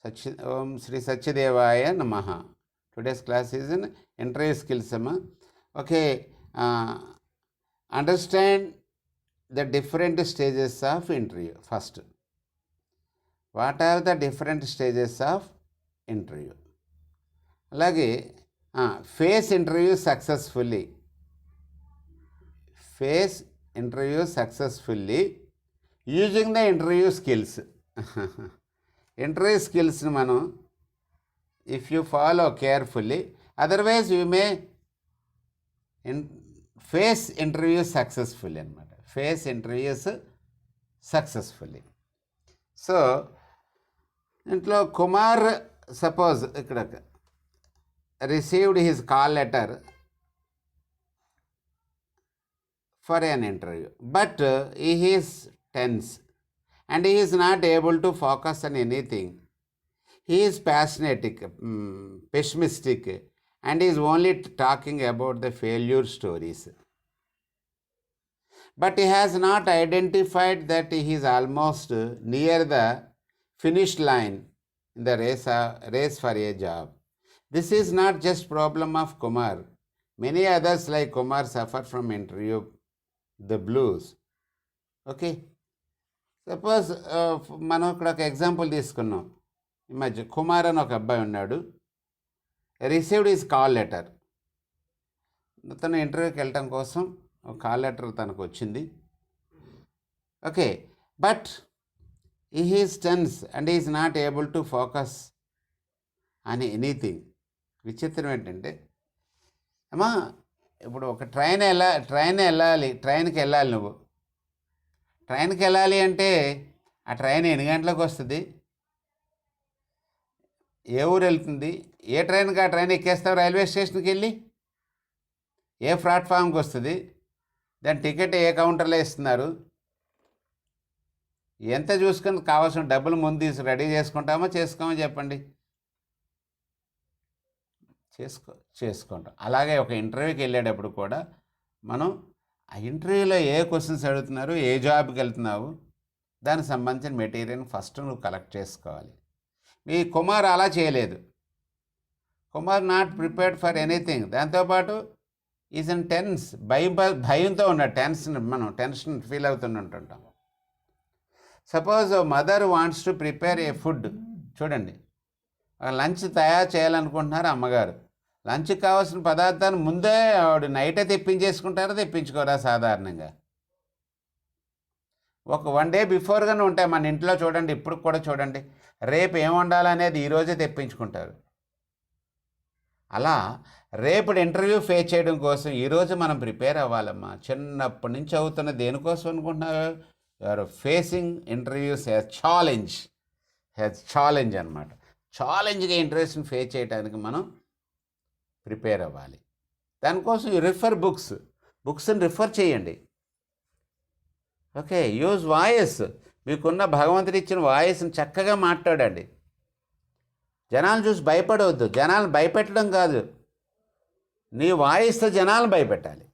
Om Sri Satyadevaya Namaha. Today's class is in interview skills. Okay, understand the different stages of interview. First, what are the different stages of interview? అలాగే face interview successfully. Face interview successfully using the interview skills. Interview skills మనం if you follow carefully, otherwise you may face interview successfully అన్నమాట. Face interviews successfully. So ఇంట్లో Kumar suppose ఇక్కడ received his call letter for an interview, but he is tense and he is not able to focus on anything. He is pessimistic and is only talking about the failure stories. But he has not identified that he is almost near the finish line in the race for a job. This is not just problem of Kumar. Many others like Kumar suffer from interview the blues. Okay, suppose మనం ఇక్కడ ఒక example తీసుకున్నాం. ఈ మధ్య కుమార్ అని ఒక అబ్బాయి ఉన్నాడు. Received is call letter. తను ఇంటర్వ్యూకి వెళ్ళటం కోసం ఒక కాల్ లెటర్ తనకు వచ్చింది. Okay, but is tense and is not able to focus అని ఎనీథింగ్. విచిత్రం ఏంటంటే అమ్మా, ఇప్పుడు ఒక ట్రైన్కి వెళ్ళాలి నువ్వు. ట్రైన్కి వెళ్ళాలి అంటే ఆ ట్రైన్ ఎన్ని గంటలకు వస్తుంది, ఏ ఊరు వెళ్తుంది, ఏ ట్రైన్కి ఆ ట్రైన్ ఎక్కేస్తావు, రైల్వే స్టేషన్కి వెళ్ళి ఏ ప్లాట్ఫామ్కి వస్తుంది, దాని టికెట్ ఏ కౌంటర్లో ఇస్తున్నారు, ఎంత చూసుకొని కావాల్సిన డబ్బులు ముందు రెడీ చేసుకుంటామో చేసుకోమో చెప్పండి. చేసుకుంటాం. అలాగే ఒక ఇంటర్వ్యూకి వెళ్ళేటప్పుడు కూడా మనం ఆ ఇంటర్వ్యూలో ఏ క్వశ్చన్స్ అడుగుతున్నారు, ఏ జాబ్కి వెళ్తున్నావు, దానికి సంబంధించిన మెటీరియల్ ఫస్ట్ నువ్వు కలెక్ట్ చేసుకోవాలి. మీ కుమార్ అలా చేయలేదు. Kumar not prepared for anything. దాంతోపాటు ఈజ్ ఇన్ టెన్స్, భయంతో ఉన్నాడు. మనం టెన్షన్ ఫీల్ అవుతుంటుంటాం. Suppose mother wants to prepare a food. చూడండి, లంచ్ తయారు చేయాలనుకుంటున్నారు అమ్మగారు. లంచ్కి కావాల్సిన పదార్థాన్ని ముందే ఆవిడ నైటే తెప్పించేసుకుంటారా, తెప్పించుకోరా సాధారణంగా? ఒక 1 day బిఫోర్గానే ఉంటాయి మన ఇంట్లో. చూడండి, ఇప్పుడు కూడా చూడండి, రేపు ఏం వండాలనేది ఈరోజే తెప్పించుకుంటారు. అలా రేపు ఇంటర్వ్యూ ఫేస్ చేయడం కోసం ఈరోజు మనం ప్రిపేర్ అవ్వాలమ్మా. చిన్నప్పటి నుంచి అవుతున్న దేనికోసం అనుకుంటున్నారు? యూఆర్ ఫేసింగ్ ఇంటర్వ్యూస్ ఛాలెంజ్ అనమాట. ఛాలెంజ్గా ఇంటర్వ్యూస్ని ఫేస్ చేయడానికి మనం ప్రిపేర్ అవ్వాలి. దానికోసం రిఫర్ బుక్స్ని రిఫర్ చేయండి. Okay, use voice. మీకున్న భగవంతుడు ఇచ్చిన వాయిస్ని చక్కగా మాట్లాడండి. జనాలను చూసి భయపడవద్దు. జనాలను భయపెట్టడం కాదు, నీ వాయిస్తో జనాలను భయపెట్టాలి.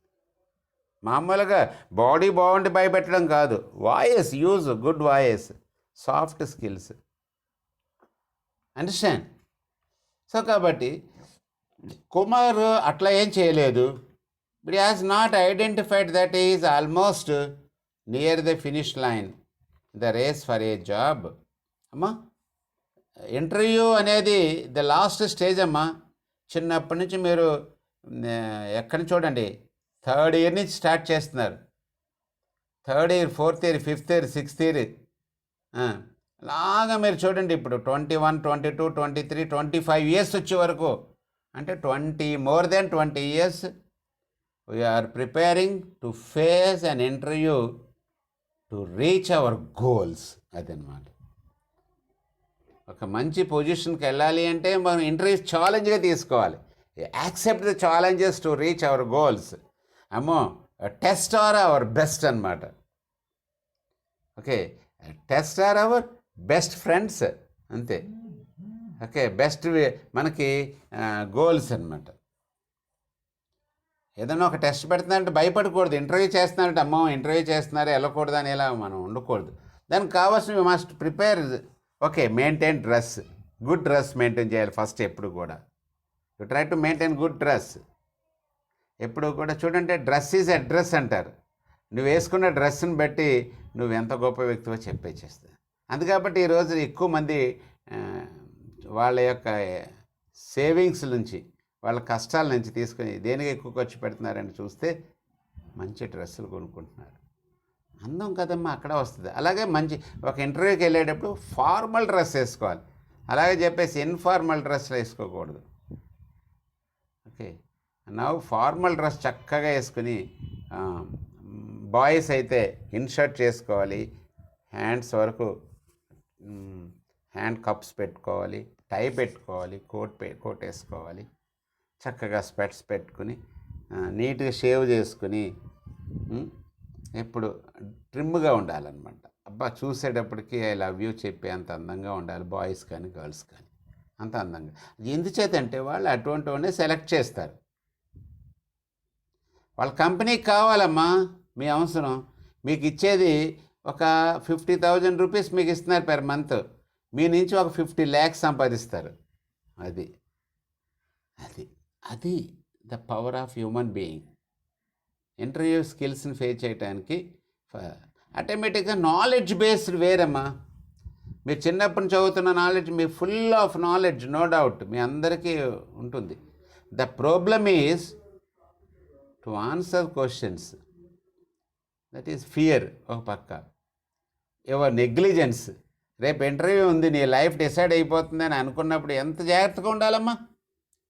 మామూలుగా బాడీ బాగుండి భయపెట్టడం కాదు. Voice, use good voice, soft skills. Understand? So కాబట్టి కుమార్ అట్లా ఏం చేయలేదు. But has not identified that is almost near the finish line the race for a job. అమ్మా, ఇంటర్వ్యూ అనేది ద లాస్ట్ స్టేజ్ అమ్మా. చిన్నప్పటి నుంచి మీరు ఎక్కడి చూడండి, 3rd year నుంచి స్టార్ట్ చేస్తున్నారు. 3rd year, 4th year, 5th year, 6th year అలాగా మీరు చూడండి. ఇప్పుడు 21, 22, 23, 25 years వచ్చే వరకు, అంటే more than 20 years we are preparing to face an interview to reach our goals. అదనమాట. ఒక మంచి పొజిషన్కి వెళ్ళాలి అంటే మనం ఇంటర్వ్యూ ఛాలెంజ్గా తీసుకోవాలి. Accept the challenges to reach our goals. అమ్మో, టెస్ట్ ఆర్ అవర్ బెస్ట్ అనమాట. Okay, test are our best friends, అంతే. ఓకే, బెస్ట్ మనకి గోల్స్ అనమాట. ఏదైనా ఒక టెస్ట్ పెడుతున్నారంటే భయపడకూడదు. ఇంటర్వ్యూ చేస్తున్నారంటే అమ్మో ఇంటర్వ్యూ చేస్తున్నారు వెళ్ళకూడదు అని ఇలా మనం ఉండకూడదు. దానికి కావాల్సిన we must prepare. Okay, maintain dress. Good dress maintain చేయాలి ఫస్ట్ ఎప్పుడు కూడా. You try to maintain good dress. ఎప్పుడు కూడా చూడండి, డ్రెస్ ఈజ్ అడ్రస్ అంటారు. నువ్వు వేసుకున్న డ్రెస్ని బట్టి నువ్వు ఎంత గొప్ప వ్యక్తివో చెప్పేచేస్తుంది. అందుకబట్టి ఈరోజు ఎక్కువ మంది వాళ్ళ యొక్క సేవింగ్స్ నుంచి, వాళ్ళ కష్టాల నుంచి తీసుకొని దేనికి ఎక్కువ ఖర్చు పెడుతున్నారని చూస్తే మంచి డ్రెస్సులు కొనుక్కుంటున్నారు. అందం కదమ్మా అక్కడ వస్తుంది. అలాగే మంచి ఒక ఇంటర్వ్యూకి వెళ్ళేటప్పుడు ఫార్మల్ డ్రెస్ వేసుకోవాలి. అలాగే చెప్పేసి ఇన్ఫార్మల్ డ్రెస్లు వేసుకోకూడదు. ఓకే, ఫార్మల్ డ్రెస్ చక్కగా వేసుకుని, బాయ్స్ అయితే ఇన్షర్ట్ చేసుకోవాలి, హ్యాండ్స్ వరకు హ్యాండ్ కప్స్ పెట్టుకోవాలి, టై పెట్టుకోవాలి, కోట్ వేసుకోవాలి, చక్కగా స్పెట్స్ పెట్టుకుని నీట్గా షేవ్ చేసుకుని ఎప్పుడు ట్రిమ్గా ఉండాలన్నమాట. అబ్బా చూసేటప్పటికి ఐ లవ్ యూ చెప్పి అంత అందంగా ఉండాలి, బాయ్స్ కానీ గర్ల్స్ కానీ అంత అందంగా. ఎందుచేతంటే వాళ్ళు అటువంటి వాడిని సెలెక్ట్ చేస్తారు. వాళ్ళ కంపెనీకి కావాలమ్మా మీ అవసరం. మీకు ఇచ్చేది ఒక 50,000 రూపీస్ మీకు ఇస్తున్నారు పెర్ మంత్, మీ నుంచి ఒక 50 lakhs సంపాదిస్తారు. అది అది అది the power of human being. Interview స్కిల్స్ని ఫేస్ చేయడానికి ఆటోమేటిక్గా నాలెడ్జ్ బేస్డ్ వేరమ్మా. మీరు చిన్నప్పటి నుంచి చదువుతున్న నాలెడ్జ్, మీ full of knowledge, no doubt మీ అందరికీ ఉంటుంది. The problem is to answer questions. That is fear ఒక పక్క, యువర్ నెగ్లిజెన్స్. రేపు ఇంటర్వ్యూ ఉంది, నీ లైఫ్ డిసైడ్ అయిపోతుందని అనుకున్నప్పుడు ఎంత జాగ్రత్తగా ఉండాలమ్మా.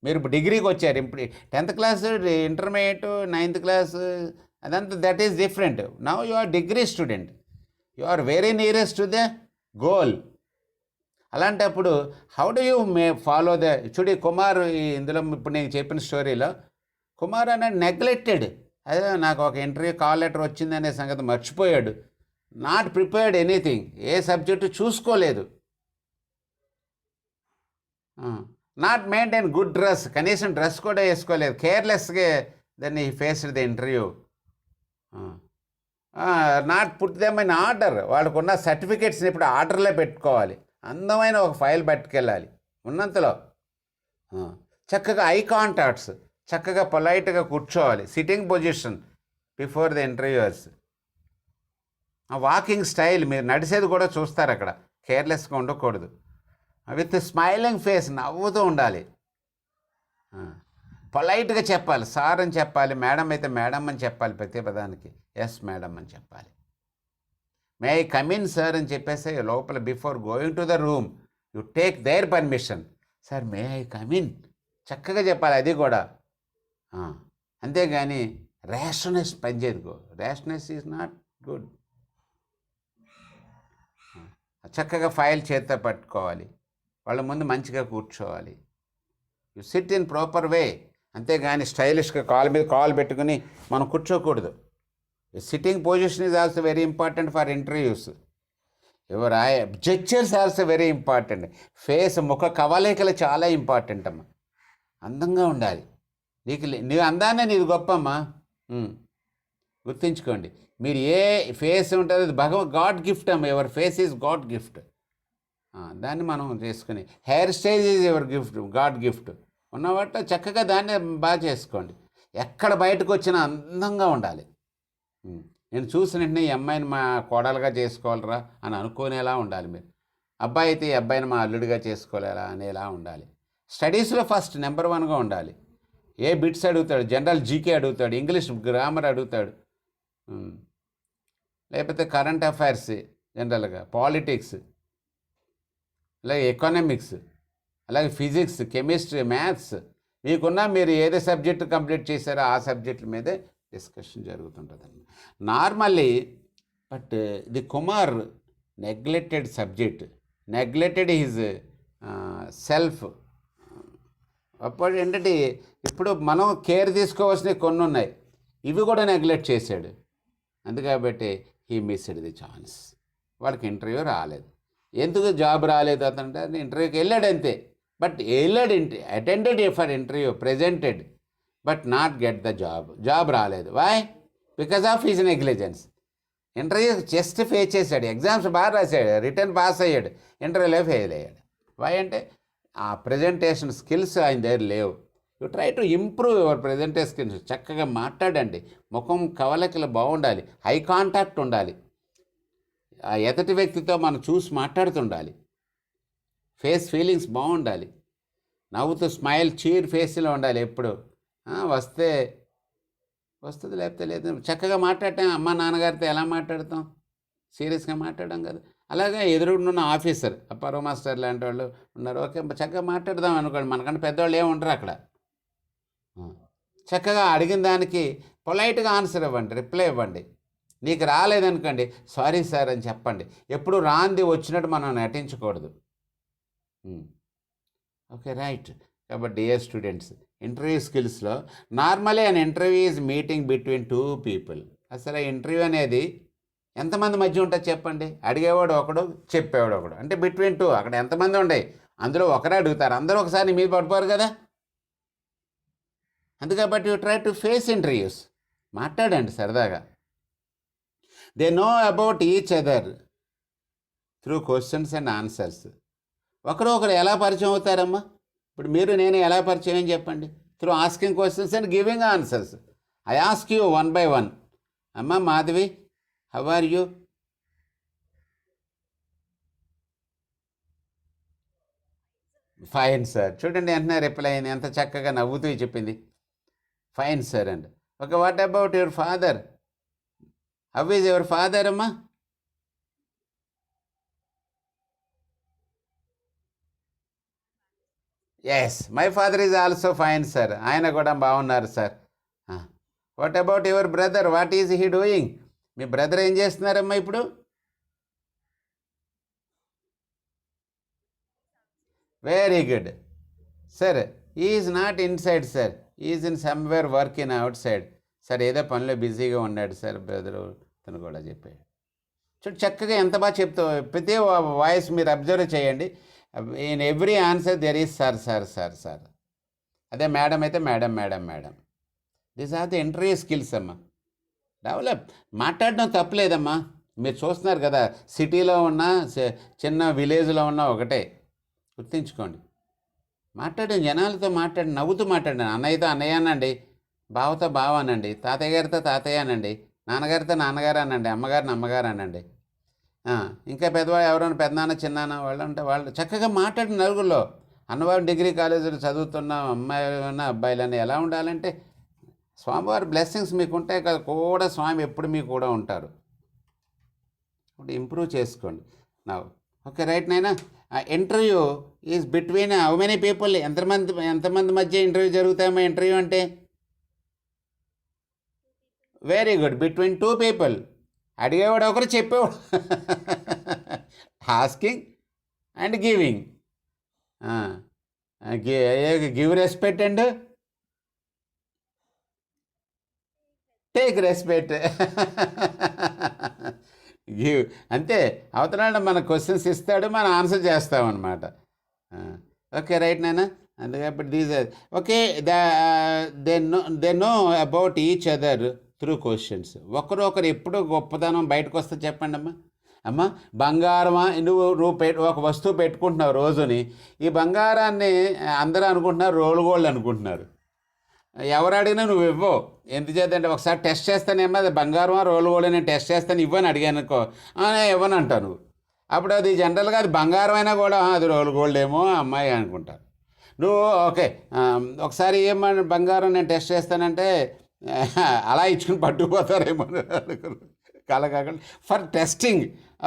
మీరు ఇప్పుడు డిగ్రీకి వచ్చారు, ఇప్పుడు 10th class, intermediate, 9th class, అదంతా that is different. Now you are degree student, you are very nearest to the goal. అలాంటప్పుడు how do you follow the చూడి కుమార్ ఇందులో ఇప్పుడు నేను చెప్పిన స్టోరీలో కుమార్ అనేది నెగ్లెక్టెడ్. అదే నాకు ఒక ఇంటర్వ్యూ కాల్ లెటర్ వచ్చిందనే సంగతి మర్చిపోయాడు. Not prepared anything, A subject చూసుకోలేదు. నాట్ మెయింటైన్ గుడ్ డ్రెస్, కనీసం డ్రెస్ కూడా వేసుకోలేదు. కేర్లెస్గా దాన్ని faced the interview. Not put them in order. వాళ్ళకున్న సర్టిఫికేట్స్ని ఇప్పుడు ఆర్డర్లో పెట్టుకోవాలి. అందమైన ఒక ఫైల్ పట్టుకెళ్ళాలి ఉన్నంతలో. చక్కగా ఐ కాంటాక్ట్స్, చక్కగా పొలైట్గా కూర్చోవాలి, sitting position before the interviewers. Walking style, మీరు నడిచేది కూడా చూస్తారు అక్కడ, కేర్లెస్గా ఉండకూడదు. విత్ స్మైలింగ్ ఫేస్, నవ్వుతూ ఉండాలి. పొలైట్గా చెప్పాలి, సార్ అని చెప్పాలి, మేడం అయితే మేడం అని చెప్పాలి, ప్రతి పదానికి ఎస్ మేడం అని చెప్పాలి. మే ఐ కమిన్ సార్ అని చెప్పేసి లోపల before going to the room you take their permission. Sir may I come in చక్కగా చెప్పాలి, అది కూడా. అంతేగాని ర్యాష్నెస్ పనిచేయదు. Rashness is not good. చక్కగా ఫైల్ చేత్తో పట్టుకోవాలి, వాళ్ళ ముందు మంచిగా కూర్చోవాలి. You sit in proper way. అంతేగాని స్టైలిష్గా కాలు మీద కాలు పెట్టుకుని మనం కూర్చోకూడదు. Sitting position is also very important for interviews. Your eye gestures also very important. Face, ముఖ కవళికలు చాలా ఇంపార్టెంట్ అమ్మా. అందంగా ఉండాలి. నీ అందాన్ని నీది గొప్పమ్మా. గుర్తుంచుకోండి, మీరు ఏ ఫేస్ ఉంటుంది అది గాడ్ గిఫ్ట్ అమ్మ. Your face is god gift. దాన్ని మనం చేసుకుని, hair style is your gift, god gift. ఉన్నవాట చక్కగా దాన్ని బాగా చేసుకోండి. ఎక్కడ బయటకు వచ్చినా అందంగా ఉండాలి. నేను చూసిన వెంటనే ఈ అమ్మాయిని మా కోడలుగా చేసుకోవాలరా అని అనుకునేలా ఉండాలి మీరు. అబ్బాయి అయితే ఈ అబ్బాయిని మా అల్లుడిగా చేసుకోలేరా అనేలా ఉండాలి. స్టడీస్లో ఫస్ట్ నెంబర్ 1గా ఉండాలి. ఏ బిట్స్ అడుగుతాడు, జనరల్ జీకే అడుగుతాడు, ఇంగ్లీష్ గ్రామర్ అడుగుతాడు, లేకపోతే కరెంట్ అఫైర్స్, జనరల్గా పాలిటిక్స్, అలాగే ఎకనామిక్స్, అలాగే ఫిజిక్స్, కెమిస్ట్రీ, మ్యాథ్స్. మీకున్నా మీరు ఏదే సబ్జెక్టు కంప్లీట్ చేశారో ఆ సబ్జెక్టుల మీదే డిస్కషన్ జరుగుతుంటుందండి normally. But the Kumar neglected subject, neglected his self. అప్పుడు ఏంటంటే ఇప్పుడు మనం కేర్ తీసుకోవాల్సినవి కొన్ని ఉన్నాయి, ఇవి కూడా నెగ్లెక్ట్ చేశాడు. అందుకబట్టి హీ మిస్డ్ ది ఛాన్స్. వాడికి ఇంటర్వ్యూ రాలేదు. ఎందుకు జాబ్ రాలేదు అతంటే ఇంటర్వ్యూకి వెళ్ళాడు అంతే. బట్ వెళ్ళాడు, attended for interview, presented, but not get the job రాలేదు. Why? Because of his negligence. Interview just face చేశాడు, ఎగ్జామ్స్ బాగా రాశాడు, రిటర్న్ పాస్ అయ్యాడు, ఇంటర్వ్యూలో ఫెయిల్ అయ్యాడు. వై అంటే ఆ ప్రజెంటేషన్ స్కిల్స్ ఆయన దగ్గర లేవు. You try to improve your presentation skills. చక్కగా మాట్లాడండి, ముఖం కవలికలు బాగుండాలి, ఐ కాంటాక్ట్ ఉండాలి, ఆ ఎదుటి వ్యక్తితో మనం చూసి మాట్లాడుతుండాలి, ఫేస్ ఫీలింగ్స్ బాగుండాలి, నవ్వుతూ స్మైల్ చీర్ ఫేస్లో ఉండాలి ఎప్పుడు. వస్తే వస్తుంది, లేకపోతే లేదు. చక్కగా మాట్లాడటం, అమ్మ నాన్నగారితో ఎలా మాట్లాడతాం, సీరియస్గా మాట్లాడడం కదా. అలాగే ఎదురుగున్న ఆఫీసర్, అప్పారావు మాస్టర్ లాంటి వాళ్ళు ఉన్నారు, ఓకే చక్కగా మాట్లాడదాం అనుకోండి, మనకంటే పెద్దవాళ్ళు ఏమి ఉండరు అక్కడ. చక్కగా అడిగిన దానికి పొలైట్గా ఆన్సర్ ఇవ్వండి, రిప్లై ఇవ్వండి. నీకు రాలేదనుకోండి, సారీ సార్ అని చెప్పండి. ఎప్పుడు రాంది వచ్చినట్టు మనం నటించకూడదు. Okay right. కాబట్టి డియర్ స్టూడెంట్స్, ఇంటర్వ్యూ స్కిల్స్లో normally an interview is meeting between two people. అసలు ఇంటర్వ్యూ అనేది ఎంతమంది మధ్య ఉంటుంది చెప్పండి? అడిగేవాడు ఒకడు, చెప్పేవాడు ఒకడు, అంటే బిట్వీన్ టూ. అక్కడ ఎంతమంది ఉన్నాయి, అందులో ఒకరే అడుగుతారు, అందరూ ఒకసారి మీద పడిపోరు కదా. అందుకబట్టి you try to face interviews. మాట్లాడండి సరదాగా. They know about each other through questions and answers. ఒకరు ఎలా పరిచయం అవుతారమ్మా? ఇప్పుడు మీరు నేను ఎలా పరిచయం అని చెప్పండి? Through asking questions and giving answers. I ask you one by one, అమ్మ Madhavi, how are you? Fine sir. చూడండి వెంటనే రిప్లై అయింది, ఎంత చక్కగా నవ్వుతూ చెప్పింది, ఫైన్ సార్ అండి. Okay, what about your father? How is your father అమ్మా? Yes, my father is also fine sir. ఆయన కూడా బాగున్నారు sir. What about your brother, what is he doing? మీ బ్రదర్ ఏం చేస్తున్నారమ్మా ఇప్పుడు? Very good sir. Is not inside sir, is in somewhere work in out side. Sir ఏదో పనిలో బిజీగా ఉన్నాడు సార్ బ్రదరు, తను కూడా చెప్పాడు. చూడు చక్కగా ఎంత బాగా చెప్తావు. ప్రతి వాయిస్ మీరు అబ్జర్వ్ చేయండి. In every answer there is sir sir sir sir. అదే మేడం అయితే madam madam madam. This are the interview skills అమ్మా. డెవలప్. మాట్లాడడం తప్పలేదమ్మా. మీరు చూస్తున్నారు కదా, సిటీలో ఉన్న చిన్న విలేజ్లో ఉన్న ఒకటే, గుర్తుంచుకోండి. మాట్లాడండి, జనాలతో మాట్లాడండి, నవ్వుతూ మాట్లాడండి. అన్నయ్యతో అన్నయ్య అనండి, బావతో బావ అనండి, తాతయ్య గారితో తాతయ్య అనండి, నాన్నగారితో నాన్నగారు అనండి, అమ్మగారిని అమ్మగారు అనండి. ఇంకా పెద్దవాళ్ళు ఎవరైనా పెద్దనాన్న చిన్నాన్న వాళ్ళు ఉంటే వాళ్ళు చక్కగా మాట్లాడిన నలుగురిలో. అన్నవారు డిగ్రీ కాలేజీలో చదువుతున్న అమ్మాయిలన్నా అబ్బాయిలన్నా ఎలా ఉండాలంటే, స్వామివారి బ్లెస్సింగ్స్ మీకు ఉంటాయి కదా, కూడా స్వామి ఎప్పుడు మీకు కూడా ఉంటారు. ఇప్పుడు ఇంప్రూవ్ చేసుకోండి. నా ఓకే రైట్ నైనా. Interview is between how many people? ఎంతమంది మధ్య ఇంటర్వ్యూ జరుగుతాయమ్మా ఇంటర్వ్యూ అంటే? Very good, between two people. అడిగేవాడు ఒకరు, చెప్పేవాడు. Asking and giving. Give respect and take respect. Give అంతే. అవతల మన క్వశ్చన్స్ ఇస్తాడు, మనం ఆన్సర్ చేస్తామన్నమాట. ఓకే రైట్ నాన్న. అందుకప్పుడు these okay. They know about each other through questions. ఒకరు ఎప్పుడు గొప్పదనం బయటకు వస్తే చెప్పండి అమ్మా. అమ్మ బంగారమా, నువ్వు ఒక వస్తువు పెట్టుకుంటున్నావు రోజుని, ఈ బంగారాన్ని అందరూ అనుకుంటున్నారు రోల్ గోల్డ్ అనుకుంటున్నారు. ఎవరు అడిగినా నువ్వు ఇవ్వవు. ఎందుచేతంటే ఒకసారి టెస్ట్ చేస్తానేమో, అది బంగారమా రోల్ గోల్డ్ నేను టెస్ట్ చేస్తాను, ఇవ్వని అడిగాను అనుకో, ఇవ్వను అంటాను. అప్పుడు అది జనరల్గా అది బంగారం అయినా కూడా అది రోల్ గోల్డ్ ఏమో అమ్మాయి అనుకుంటారు. నువ్వు ఓకే ఒకసారి ఏమన్నా బంగారం నేను టెస్ట్ చేస్తానంటే అలా ఇచ్చుకుని పట్టుకుపోతారేమో కల కాకుండా ఫర్ టెస్టింగ్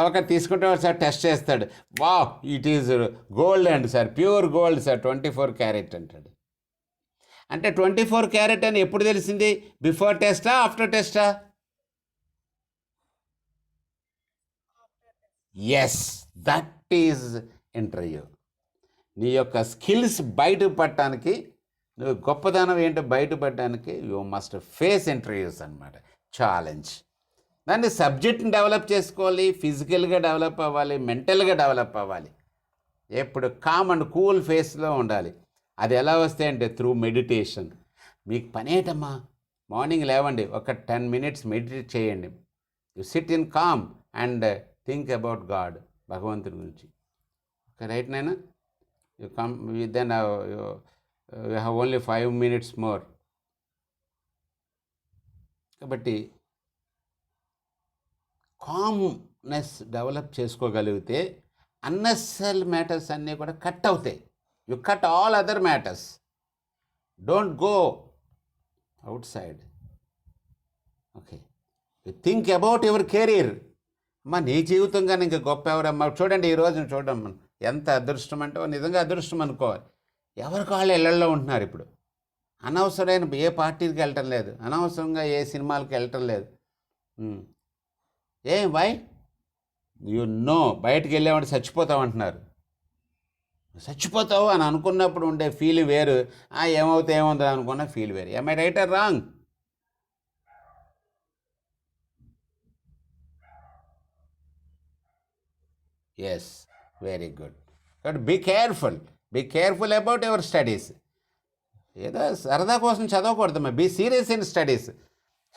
ఒక తీసుకుంటే ఒకసారి టెస్ట్ చేస్తాడు. Wow, it is gold and sir, pure gold sir, 24 carat అంటాడు. అంటే 24 క్యారెట్ అని ఎప్పుడు తెలిసింది? బిఫోర్ టెస్టా ఆఫ్టర్ టెస్టా? Yes, that is interview. నీ యొక్క స్కిల్స్ బయటపడటానికి, నువ్వు గొప్పదనం ఏంటో బయటపడటానికి యూ మస్ట్ ఫేస్ ఇంటర్వ్యూస్ అనమాట. ఛాలెంజ్. దాన్ని సబ్జెక్ట్ని డెవలప్ చేసుకోవాలి, ఫిజికల్గా డెవలప్ అవ్వాలి, మెంటల్గా డెవలప్ అవ్వాలి. ఎప్పుడు కామ్ అండ్ కూల్ ఫేస్లో ఉండాలి. అది ఎలా వస్తాయి అంటే త్రూ మెడిటేషన్. మీకు పనేటమ్మా, మార్నింగ్ లేవండి, ఒక 10 minutes మెడిటేట్ చేయండి. You sit in calm and think about God, భగవంతుడి గురించి. ఓకే రైట్ నైనా. You come, then you have only 5 minutes more. కాబట్టి కామ్నెస్ డెవలప్ చేసుకోగలిగితే అన్నెసరీ మ్యాటర్స్ అన్నీ కూడా కట్ అవుతాయి. You cut all other matters. Don't go out side. Okay, you think about your career. అమ్మా, నీ జీవితం కానీ ఇంకా గొప్ప ఎవరమ్మా. చూడండి, ఈ రోజున చూడమ్మా, ఎంత అదృష్టం అంటే నిజంగా అదృష్టం అనుకోవాలి. ఎవరికి వాళ్ళు ఇళ్లల్లో ఉంటున్నారు ఇప్పుడు. అనవసరమైన ఏ పార్టీకి వెళ్ళటం లేదు, అనవసరంగా ఏ సినిమాలకు వెళ్ళటం లేదు. వై బయటికి వెళ్ళేవాడు చచ్చిపోతావు అంటున్నారు. చచ్చిపోతావు అని అనుకున్నప్పుడు ఉండే ఫీల్ వేరు, ఏమవుతుందో అనుకున్న ఫీల్ వేరు. am I right or wrong? Yes, very good. కాబట్టి be careful about your studies. ఏదో సరదా కోసం చదవకూడదమ్మా. Be serious in studies.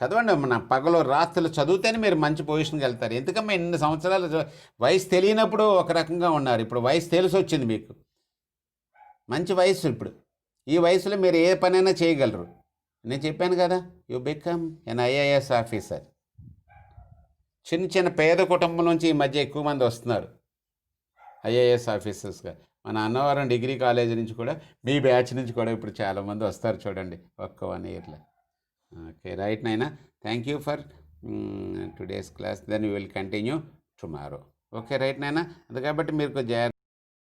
చదవండి, మన పగలు రాత్రులు చదివితేనే మీరు మంచి పొజిషన్కి వెళ్తారు. ఎందుకమ్మా ఇన్ని సంవత్సరాలు వయసు తెలియనప్పుడు ఒక రకంగా ఉన్నారు, ఇప్పుడు వయసు తెలిసి వచ్చింది మీకు. మంచి వయసు ఇప్పుడు. ఈ వయసులో మీరు ఏ పనైనా చేయగలరు. నేను చెప్పాను కదా, you become an IAS officer. చిన్న చిన్న పేద కుటుంబం నుంచి ఈ మధ్య ఎక్కువ మంది వస్తున్నారు ఐఏఎస్ ఆఫీసర్స్గా. మన అన్నవరం డిగ్రీ కాలేజీ నుంచి కూడా, మీ బ్యాచ్ నుంచి కూడా ఇప్పుడు చాలామంది వస్తారు చూడండి, ఒక్క 1 yearలో. ఓకే, రైట్ నాయనా. Thank you for today's class. Then you will continue tomorrow. Okay, right నాయనా. అది కాబట్టి మీరు